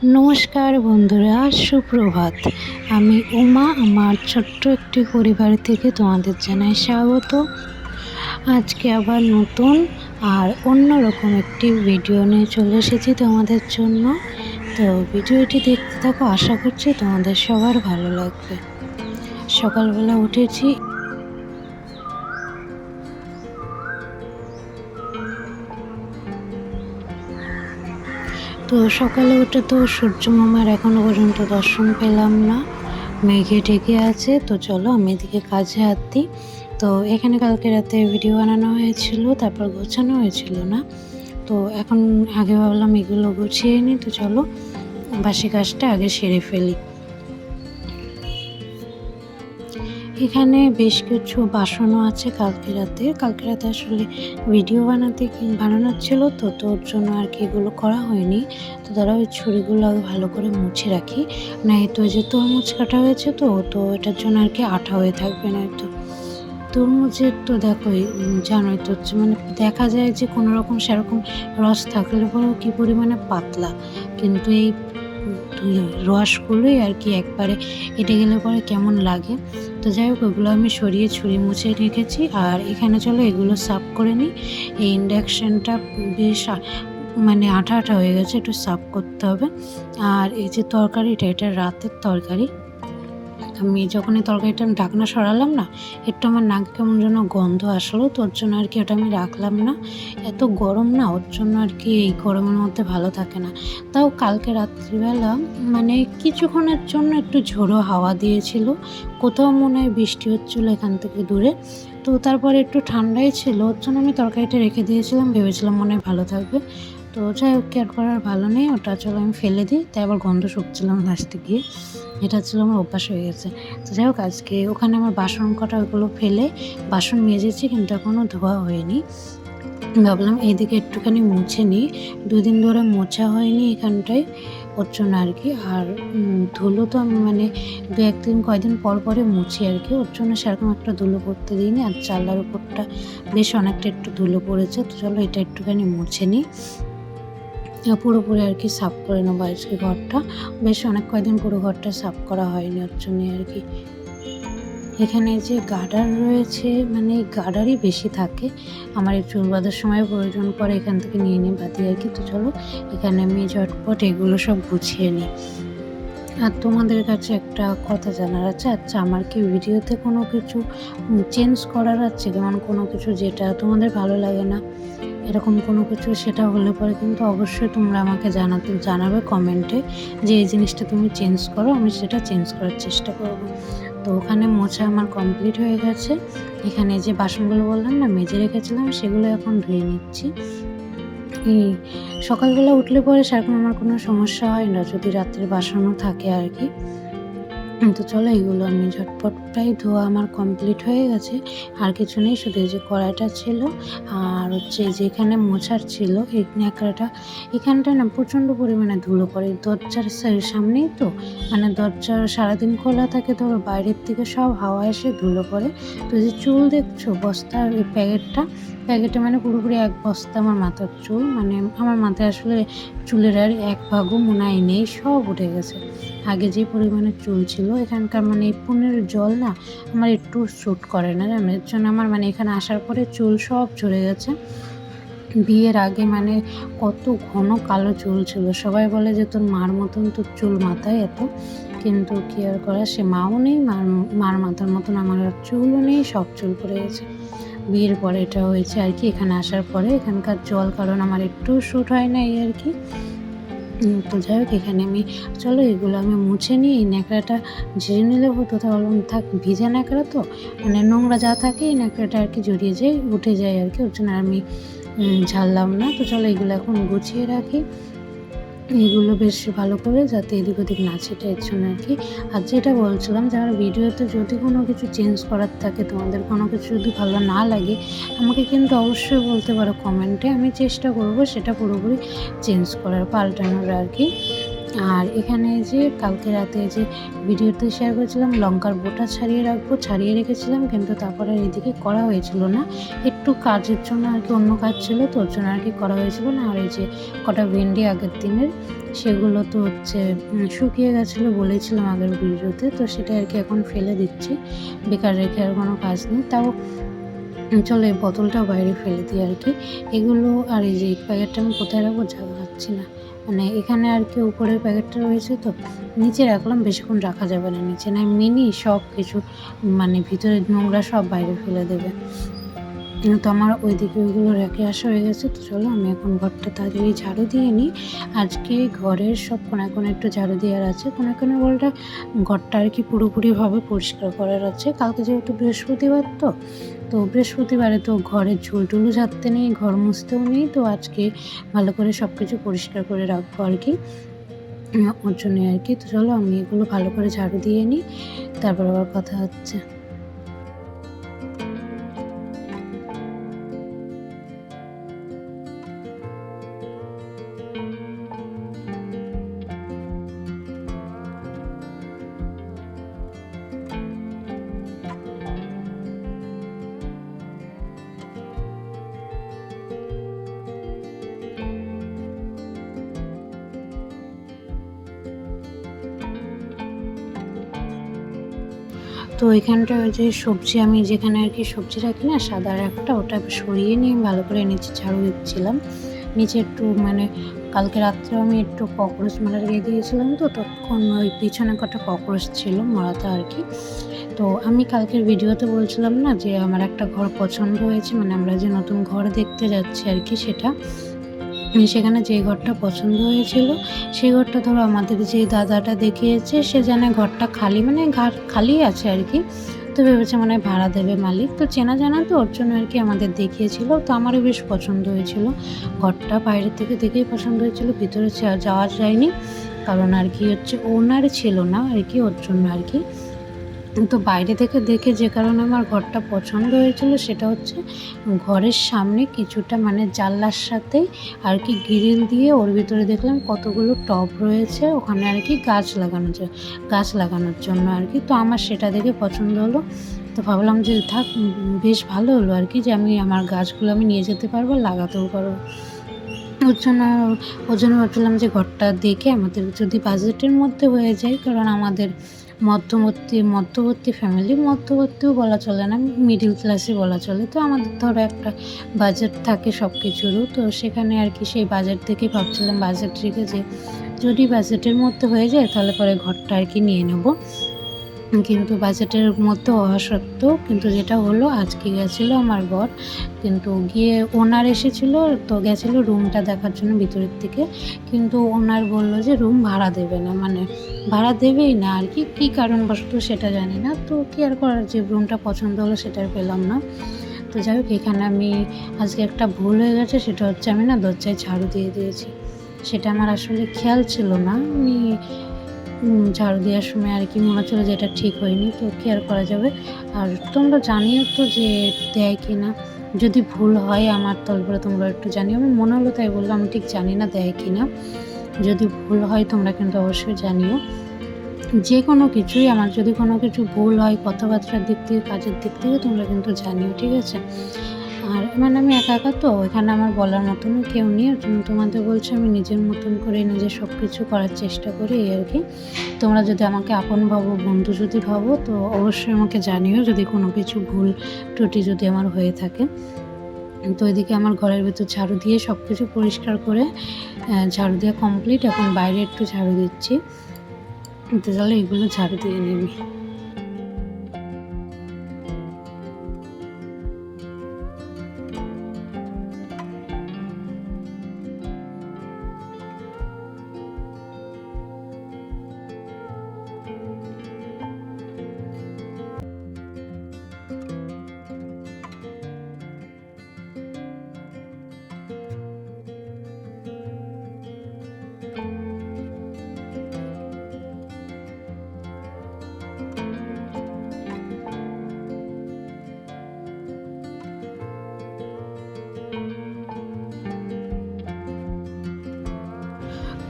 নমস্কার বন্ধুরা, সুপ্রভাত। আমি উমা, আমার ছোট্ট একটি পরিবার থেকে তোমাদের জানাই স্বাগত। আজকে আবার নতুন আর অন্যরকম একটি ভিডিও নিয়ে চলে এসেছি তোমাদের জন্য। তো ভিডিওটি দেখতে থাকো, আশা করছি তোমাদের সবার ভালো লাগবে। সকালবেলা উঠেছি, তো সকালে উঠে তো সূর্য মামার এখনো পর্যন্ত দর্শন পেলাম না, মেঘে ঢেকে আছে। তো চলো আমি এদিকে কাজে হাত দিই। তো এখানে কালকে রাতে ভিডিও বানানো হয়েছিল, তারপর গোছানো হয়েছিল না। তো এখন আগে ভাবলাম এগুলো গুছিয়ে নিই, তো চলো বাসি কাজটা আগে সেরে ফেলি। এখানে বেশ কিছু বাসনও আছে কালকে রাতে আসলে ভিডিও বানানোর ছিল, তো তোর জন্য আর কি এগুলো করা হয়নি। তো তারা ওই ছুরিগুলো আগে ভালো করে মুছে রাখি, না তো যে তরমুজ কাটা হয়েছে, তো এটার জন্য আর কি আঠা হয়ে থাকবে না। তো তরমুজের তো দেখো জানোই তো, মানে দেখা যায় যে কোনো রকম সেরকম রস থাকলে পরেও কী পরিমাণে পাতলা, কিন্তু এই রসগুলোই আর কি একবারে এঁটে গেলে পরে কেমন লাগে। তো যাই হোক, ওগুলো আমি সরিয়ে ছুরি মুছে রেখেছি। আর এখানে চলো এগুলো সাফ করে নিই। এই ইন্ডাকশানটা বেশ মানে আঠা আঠা হয়ে গেছে, একটু সাফ করতে হবে। আর এই যে তরকারিটা, এটা রাতের তরকারি। আমি যখন এই তরকারিটা ঢাকনা সরালাম না, একটু আমার নাকে কেমন যেন গন্ধ আসলো, তো ওর জন্য আর কি ওটা আমি রাখলাম না। এত গরম না, ওর জন্য আর কি এই গরমের মধ্যে ভালো থাকে না। তাও কালকে রাত্রিবেলা মানে কিছুক্ষণের জন্য একটু ঝোড়ো হাওয়া দিয়েছিল, কোথাও মনে হয় বৃষ্টি হচ্ছিলো এখান থেকে দূরে। তো তারপরে একটু ঠান্ডাই ছিল, ওর জন্য আমি তরকারিটা রেখে দিয়েছিলাম, ভেবেছিলাম মনে হয় ভালো থাকবে। তো যাই হোক, কেয়ার করার ভালো নেই, ওটা চলো আমি ফেলে দিই। তাই আবার গন্ধ শুকছিলাম লাস্টে গিয়ে, এটা ছিল আমার অভ্যাস হয়ে গেছে। তো যাই হোক, আজকে ওখানে আমার বাসন কটা ওগুলো ফেলে বাসন মেজেছি, কিন্তু এখনও ধোয়া হয়নি। ভাবলাম এইদিকে একটুখানি মুছে নিই, দুদিন ধরে মোছা হয়নি এখানটায়, ওর জন্য আর কি। আর ধুলো তো আমি মানে কয়েকদিন পর পরে মুছি আর কি, ওর জন্য সেরকম একটা ধুলো পড়তে দিইনি। আর চালার উপরটা বেশ অনেকটা একটু ধুলো পড়েছে, তো চলো এটা একটুখানি মুছে নিই, পুরোপুরি আর কি সাফ করে নেবো আজকে ঘরটা। বেশ অনেক কয়েকদিন পুরো ঘরটা সাফ করা হয়নি, ওর জন্যই আর কি। এখানে যে গার্ডার রয়েছে, মানে গার্ডারই বেশি থাকে, আমার এই চুল বাঁধার সময় প্রয়োজন পড়ে, এখান থেকে নিয়ে নিই বাঁধি আর কি। তো চলো এখানে আমি ঝটপট এগুলো সব গুছিয়ে নিই। আর তোমাদের কাছে একটা কথা জানার আছে, আচ্ছা আমার কি ভিডিওতে কোনো কিছু চেঞ্জ করার আছে, যেমন কোনো কিছু যেটা তোমাদের ভালো লাগে না, এরকম কোনো কিছু, সেটা হলে পরে কিন্তু অবশ্যই তোমরা আমাকে জানাবে কমেন্টে যে এই জিনিসটা তুমি চেঞ্জ করো, আমি সেটা চেঞ্জ করার চেষ্টা করব। তো ওখানে মোছা আমার কমপ্লিট হয়ে গেছে। এখানে যে বাসনগুলো বললাম না মেজে রেখেছিলাম, সেগুলো এখন ধুয়ে নিচ্ছি। এই সকালবেলা উঠলে পরে সেরকম আমার কোনো সমস্যা হয় না, যদি রাত্রে বাসনও থাকে আর কি। তো চলো এগুলো আমি ঝটপট, প্রায় ধোয়া আমার কমপ্লিট হয়ে গেছে। আর কিছু নেই, শুধু এই যে কড়াইটা ছিল আর হচ্ছে যেখানে মোছার ছিল এই ন্যাকড়াটা, এখানটা না প্রচণ্ড পরিমাণে ধুলো পড়ে দরজার সামনেই, তো মানে দরজা সারাদিন খোলা থাকে, ধরো বাইরের থেকে সব হাওয়া এসে ধুলো পড়ে। তো যে চুল দেখছো বস্তার এই প্যাকেটে মানে পুরোপুরি এক বস্তা আমার মাথার চুল, মানে আমার মাথায় আসলে চুলের আর এক ভাগও মনে হয় নেই, সব উঠে গেছে। আগে যে পরিমাণে চুল ছিল, এখানকার মানে এই পুনের জল না আমার একটু শ্যুট করে না, জানো, এর জন্য আমার মানে এখানে আসার পরে চুল সব ঝরে গেছে। বিয়ের আগে মানে কত ঘন কালো চুল ছিল, সবাই বলে যে তোর মার মতন তোর চুল মাথায় এত, কিন্তু কি আর করা, সে মাও নেই, মার মাথার মতন আমার আর চুলও নেই, সব চুল পড়ে গেছে। বিয়ের পরে এটা হয়েছে আর কি, এখানে আসার পরে এখানকার জল কারণ আমার একটু শ্যুট হয় না এই আর কি। তো যাই হোক, এখানে আমি চলো এগুলো আমি মুছে নিই। এই ন্যাকড়াটা ঝেড়ে নিলে হতো, তাহলে থাক, ভিজা ন্যাকড়া তো মানে নোংরা যা থাকে এই ন্যাকড়াটা আর কি জড়িয়ে যায়, উঠে যায় আর কি, ওর জন্য আমি ঝাড়লাম না। তো চলো এগুলো এখন গুছিয়ে রাখি, এগুলো বেশ ভালো করে যাতে এদিক ওদিক না ছিটে, এর জন্য আর কি। আর যেটা বলছিলাম যে আমার ভিডিওতে যদি কোনো কিছু চেঞ্জ করার থাকে, তোমাদের কোনো কিছু যদি ভালো না লাগে, আমাকে কিন্তু অবশ্যই বলতে পারো কমেন্টে, আমি চেষ্টা করব সেটা পুরোপুরি চেঞ্জ করার, পাল্টানোর আর কি। আর এখানে যে কালকে রাতে যে ভিডিওতে শেয়ার করেছিলাম লঙ্কার বোটা ছাড়িয়ে রেখেছিলাম, কিন্তু তারপরে আর এদিকে করা হয়েছিল না, একটু কাজের জন্য আর কি, অন্য কাজ ছিল তো ওর জন্য আর কি করা হয়েছিল না। আর এই যে কটা ভেন্ডি আগের দিনের, সেগুলো তো হচ্ছে শুকিয়ে গেছিলো বলেছিলাম আগের ভিডিওতে, তো সেটা আর কি এখন ফেলে দিচ্ছি, বেকার রেখে আর কোনো কাজ নেই। তাও চলো এই বোতলটা বাইরে ফেলে দিই আর কি এগুলো। আর এই যে প্যাকেটটা আমি কোথায় রাখবো জায়গা পাচ্ছি না, মানে এখানে আর কি উপরের প্যাকেটটা রয়েছে তো নিচে রাখলাম, বেশিক্ষণ রাখা যাবে না নিচে, না মিনি সব কিছু মানে ভিতরে নোংরা সব বাইরে ফেলে দেবে। তো আমার ওইদিকে ওইগুলো রেখে আসা হয়ে গেছে। তো চলো আমি এখন ঘরটা তাড়াতাড়ি ঝাড়ু দিয়ে নিই। আজকে ঘরের সব কোনায় কোনায় একটু ঝাড়ু দেওয়ার আছে, কোনায় কোনায় বলতে ঘরটা আর কি পুরোপুরিভাবে পরিষ্কার করার আছে। কালকে যেহেতু বৃহস্পতিবার, তো বৃহস্পতিবারে তো ঘরের ঝুলটুলু ঝাড়তে নেই, ঘর মুছতেও নেই, তো আজকে ভালো করে সব কিছু পরিষ্কার করে রাখবো আর কি, ওর জন্যই আর কি। তো চলো আমি এগুলো ভালো করে ঝাড়ু দিয়ে নিই, তারপর আবার কথা হচ্ছে। তো এখানটা ওই যে সবজি, আমি যেখানে আর কি সবজি রাখি না সাদার একটা, ওটা সরিয়ে নিয়ে ভালো করে নিচে ঝাড়ু দিচ্ছিলাম। নিচে একটু মানে কালকে রাত্রে আমি একটু ককরোচ মারা রেখে দিয়েছিলাম, তো তখন ওই পিছনে কটা ককরোচ ছিল মরাতে আর কি। তো আমি কালকের ভিডিওতে বলছিলাম না যে আমার একটা ঘর পছন্দ হয়েছে, মানে আমরা যে নতুন ঘর দেখতে যাচ্ছি আর কি, সেটা সেখানে যে ঘরটা পছন্দ হয়েছিল সেই ঘরটা ধরো আমাদের যে দাদাটা দেখিয়েছে সে জানে ঘরটা খালি, মানে ঘর খালি আছে আর কি, তো ভেবেছে মানে ভাড়া দেবে মালিক, তো চেনা জানা তো ওর জন্য আর কি আমাদের দেখিয়েছিল। তো আমারও বেশ পছন্দ হয়েছিল ঘরটা, বাইরের থেকে দেখেই পছন্দ হয়েছিল, ভিতরে যাওয়া যায়নি কারণ আর কি হচ্ছে ওনার ছিল না আর কি, ওর জন্য আর কি। তো বাইরে থেকে দেখে যে কারণে আমার ঘরটা পছন্দ হয়েছিল সেটা হচ্ছে ঘরের সামনে কিছুটা মানে জানলার সাথে আর কি গ্রিল দিয়ে ওর ভিতরে দেখলাম কতগুলো টব রয়েছে, ওখানে আর কি গাছ লাগানোর জন্য আর কি। তো আমার সেটা দেখে পছন্দ হলো, তো ভাবলাম যে থাক, বেশ ভালো হলো আর কি, যে আমি আমার গাছগুলো আমি নিয়ে যেতে পারবো, লাগাতেও পারবো। ওর জন্য ভাবছিলাম যে ঘরটা দেখে আমাদের যদি বাজেটের মধ্যে হয়ে যায়, কারণ আমাদের মধ্যবর্তী ফ্যামিলি, মধ্যবর্তীও বলা চলে না, মিডিল ক্লাসই বলা চলে, তো আমাদের ধরো একটা বাজেট থাকে সব কিছুরও, তো সেখানে আর কি সেই বাজেট থেকে ভাবছিলাম বাজেট রেখে যে যদি বাজেটের মধ্যে হয়ে যায় তাহলে পরে ঘরটা আর কি নিয়ে নেব। কিন্তু বাজেটের মধ্যে হওয়া সত্ত্বেও কিন্তু যেটা হলো, আজকে গেছিলো আমার বর, কিন্তু গিয়ে ওনার এসেছিলো, তো গেছিলো রুমটা দেখার জন্য ভিতরের দিকে, কিন্তু ওনার বলল যে রুম ভাড়া দেবে না, মানে ভাড়া দেবেই না আর কি, কী কারণবশত সেটা জানি না। তো কী আর করার, যে রুমটা পছন্দ হলো সেটা আর পেলাম না। তো যাই হোক, এখানে আমি আজকে একটা ভুল হয়ে গেছে, সেটা হচ্ছে আমি না দরজায় ঝাড়ু দিয়ে দিয়েছি, সেটা আমার আসলে খেয়াল ছিল না। আমি ঝাড়ু দেওয়ার সময় আর কি মনে হচ্ছিলো যে এটা ঠিক হয়নি, তো কেয়ার করা যাবে। আর তোমরা জানিও তো যে দেয় কি না, যদি ভুল হয় আমার তারপরে তোমরা একটু জানিও, আমার মনে হলো তাই বললাম, আমি ঠিক জানি না দেয় কি না, যদি ভুল হয় তোমরা কিন্তু অবশ্যই জানিও। যে কোনো কিছুই আমার যদি কোনো কিছু ভুল হয় কথাবার্তার দিক থেকে, কাজের দিক থেকে, তোমরা কিন্তু জানিও, ঠিক আছে। আর মানে আমি একা একা তো, এখানে আমার বলার মতনও কেউ নেই, ওর জন্য তোমাদের বলছি আমি নিজের মতন করে নিজের সব কিছু করার চেষ্টা করি এই আর কি। তোমরা যদি আমাকে আপন ভাবো, বন্ধু যদি ভাবো, তো অবশ্যই আমাকে জানিও যদি কোনো কিছু ভুল ত্রুটি যদি আমার হয়ে থাকে। তো এদিকে আমার ঘরের ভিতর ঝাড়ু দিয়ে সব কিছু পরিষ্কার করে ঝাড়ু দেওয়া কমপ্লিট, এখন বাইরে একটু ঝাড়ু দিচ্ছি, তো তাহলে এগুলো ঝাড়ু দিয়ে নিবি।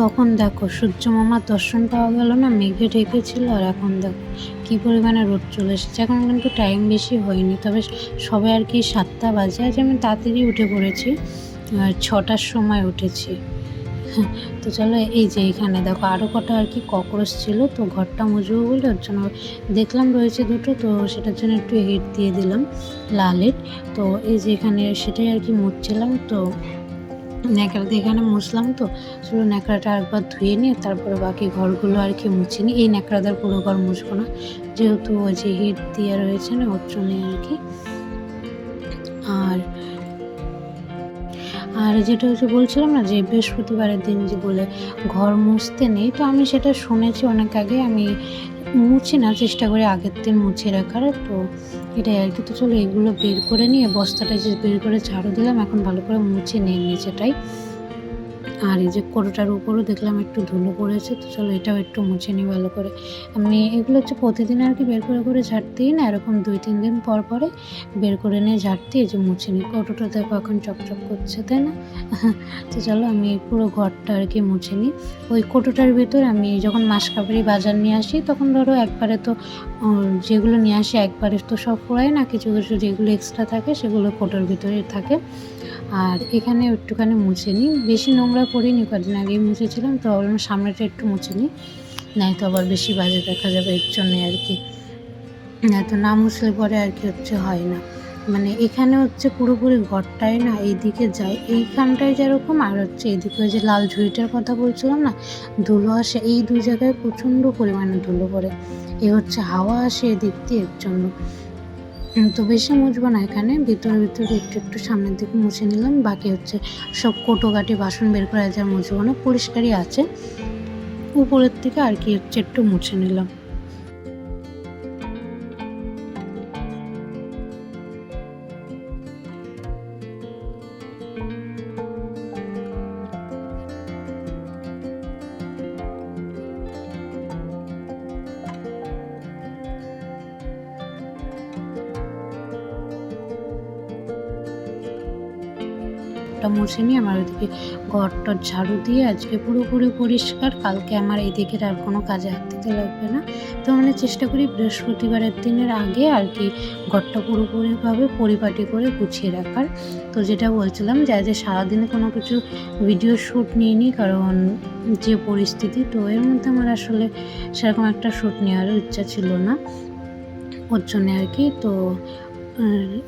তখন দেখো সূর্য মামার দর্শন পাওয়া গেল না, মেঘে ঢেকেছিল, আর এখন দেখো কী পরিমাণে রোদ চলে এসেছে। এখন কিন্তু টাইম বেশি হয়নি, তবে সবে আর কি 7টা বাজে। আজ আমি তাড়াতাড়ি উঠে পড়েছি, 6টার সময় উঠেছি। তো চলো, এই যে এখানে দেখো আরও কটা আর কি ককরোচ ছিল, তো ঘরটা মুছবো বলে ওর জন্য দেখলাম রয়েছে দুটো, তো সেটার জন্য একটু হিট দিয়ে দিলাম, লাল হিট। তো এই যে এখানে সেটাই আর কি মুছছিলাম। তো ন্যাকড়াতে এখানে মুছলাম, তো চলো ন্যাকড়াটা একবার ধুয়ে নিয়ে তারপরে বাকি ঘরগুলো আর কি মুছে নিই। এই ন্যাকড়াদার পুরো ঘর মুছবো না, যেহেতু ওই যে হিট দেওয়া রয়েছে না, ওর জন্যে আর কি। আর যেটা হচ্ছে বলছিলাম না যে বৃহস্পতিবারের দিন যে বলে ঘর মুছতে নেই, তো আমি সেটা শুনেছি অনেক আগে, আমি মুছি না, চেষ্টা করি আগের দিন মুছে রাখার। তো এটাই আর কি। তো চলো এগুলো বের করে নিয়ে বস্তাটা যে বের করে ঝাড়ু দিলাম, এখন ভালো করে মুছে নিয়ে নিচেটাই। আর এই যে কোটোটার উপরও দেখলাম একটু ধুলো পড়েছে, তো চলো এটাও একটু মুছে নিই ভালো করে। আমি এগুলো হচ্ছে প্রতিদিন আর কি বের করে ঝাড়তেই না, এরকম 2-3 দিন পর পরে বের করে নিয়ে ঝাড়তে এই যে মুছে নিই। কোটোটা দেখো এখন চকচক করছে, তাই না? তো চলো আমি পুরো ঘরটা আর কি মুছে নিই। ওই কোটোটার ভিতর আমি যখন মাসকাবারি বাজার নিয়ে আসি, তখন ধরো একবারে তো যেগুলো নিয়ে আসি একবারে তো সব পড়ায় না, কিছু কিছু যেগুলো এক্সট্রা থাকে সেগুলো কোটোর ভিতরে থাকে। আর এখানে একটুখানি মুছে নিই, বেশি নোংরা করিনি, কদিন আগেই মুছেছিলাম, তো ভাবলাম সামনেটা একটু মুছে নিই, নাই তো আবার বেশি বাজে দেখা যাবে, এর জন্যে আর কি। না তো না মুছলে পরে আর কি হচ্ছে হয় না, মানে এখানে হচ্ছে পুরোপুরি ঘরটাই না এইদিকে যায়, এইখানটায় যেরকম, আর হচ্ছে এইদিকে ওই যে লাল ঝুড়িটার কথা বলছিলাম না, ধুলো আসে এই 2 জায়গায়, প্রচণ্ড পরিমাণে ধুলো পড়ে। এ হচ্ছে হাওয়া আসে এদিক দিয়ে, এর জন্য। তো বেশি মুছবো না, এখানে ভিতরে ভিতরে একটু একটু সামনের দিকে মুছে নিলাম। বাকি হচ্ছে সব কোটোকাটি বাসন বের করে যা মুছবো না, পরিষ্কারই আছে, উপরের থেকে আর কি হচ্ছে একটু মুছে নিলাম। ঘরটা মুছে নিয়ে আমার ওইদিকে ঘরটার ঝাড়ু দিয়ে আজকে পুরোপুরি পরিষ্কার, কালকে আমার এইদিকের আর কোনো কাজে হাত দিতে লাগবে না। তো মানে চেষ্টা করি বৃহস্পতিবারের দিনের আগে আর কি ঘরটা পুরোপুরিভাবে পরিপাটি করে গুছিয়ে রাখার। তো যেটা বলছিলাম যে আজ সারাদিনে কোনো কিছু ভিডিও শ্যুট নিইনি, কারণ যে পরিস্থিতি, তো এর মধ্যে আমার আসলে সেরকম একটা শ্যুট নেওয়ারও ইচ্ছা ছিল না, ওর জন্যে আর কি। তো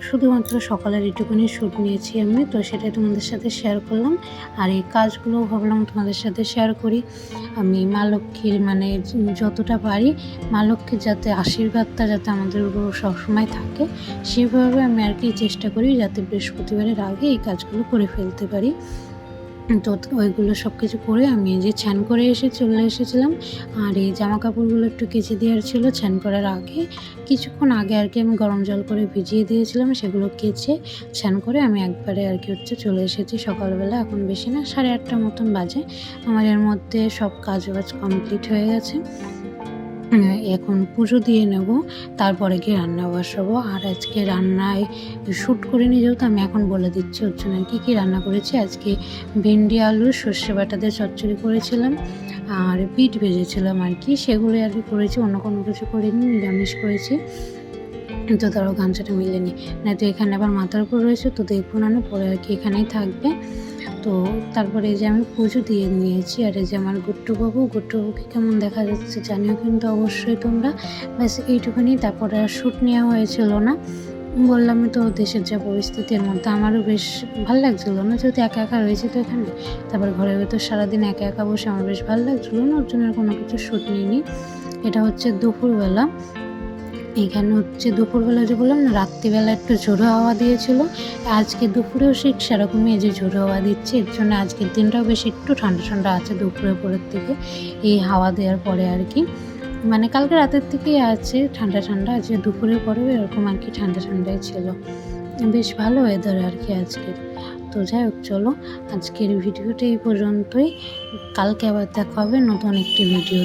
শুধুমাত্র সকালের একটুখানি শ্যুট নিয়েছি আমি, তো সেটাই তোমাদের সাথে শেয়ার করলাম। আর এই কাজগুলো ভাবলাম তোমাদের সাথে শেয়ার করি। আমি মা লক্ষ্মীর মানে যতটা পারি মা লক্ষ্মীর যাতে আশীর্বাদটা যাতে আমাদের উপর সবসময় থাকে, সেভাবে আমি আর কি চেষ্টা করি যাতে বৃহস্পতিবারের আগে এই কাজগুলো করে ফেলতে পারি। তো ওইগুলো সব কিছু করে আমি যে স্নান করে চলে এসেছিলাম। আর এই জামা কাপড়গুলো একটু কেচে দেওয়ার ছিল, স্নান করার আগে কিছুক্ষণ আগে আর কি আমি গরম জল করে ভিজিয়ে দিয়েছিলাম, সেগুলো কেচে স্নান করে আমি একবারে আর কি হচ্ছে চলে এসেছি সকালবেলা। এখন বেশি না, 8:30 মতন বাজে। আমার এর মধ্যে সব কাজ বাজ কমপ্লিট হয়ে গেছে। এখন পুজো দিয়ে নেব, তারপরে গিয়ে রান্না বসাবো। আর আজকে রান্নায় শ্যুট করিনি যেহেতু, আমি এখন বলে দিচ্ছি ওর জন্য কী কী রান্না করেছি। আজকে ভেন্ডি আলু সর্ষে বাটা দিয়ে চচ্চড়ি করেছিলাম, আর বিট ভেজেছিলাম আর কি, সেগুলোই আর কি করেছি, অন্য কোনো কিছু করিনি, নিরামিষ করেছি। তো ধরো গামছাটা মিলে নি, না তো এখানে আবার মাথার উপর রয়েছে, তো দেখবো না পরে আর কি এখানেই থাকবে। তো তারপরে এই যে আমি পুজো দিয়ে নিয়েছি। আর এই যে আমার গুট্টুবাবুকে কেমন দেখা যাচ্ছে জানিও কিন্তু অবশ্যই তোমরা। ব্যাস এইটুখানি, তারপরে আর শ্যুট নেওয়া হয়েছিল না, বললামই তো দেশের যা পরিস্থিতির মধ্যে আমারও বেশ ভালো লাগছিলো না, যেহেতু একা একা রয়েছে তো এখানে, তারপর ঘরের ভেতর সারাদিন একা একা বসে আমার বেশ ভালো লাগছিলো না, ওর জন্য আর কোনো কিছু শ্যুট নিইনি। এটা হচ্ছে দুপুরবেলা। এখানে হচ্ছে দুপুরবেলা যে বললাম না, রাত্রিবেলা একটু ঝোড়ো হাওয়া দিয়েছিল, আজকে দুপুরেও ঠিক সেরকমই এই যে ঝোড়ো হাওয়া দিচ্ছে, এর জন্য আজকের দিনটাও বেশ একটু ঠান্ডা ঠান্ডা আছে দুপুরের পরের থেকে, এই হাওয়া দেওয়ার পরে আর কি। মানে কালকে রাতের থেকেই আছে ঠান্ডা ঠান্ডা, আজকে দুপুরের পরেও এরকম আর কি ঠান্ডা ঠান্ডাই ছিল, বেশ ভালো ওয়েদার আর কি আজকের। তো যাই হোক, চলো আজকের ভিডিওটা এই পর্যন্তই, কালকে আবার দেখা হবে নতুন একটি ভিডিও।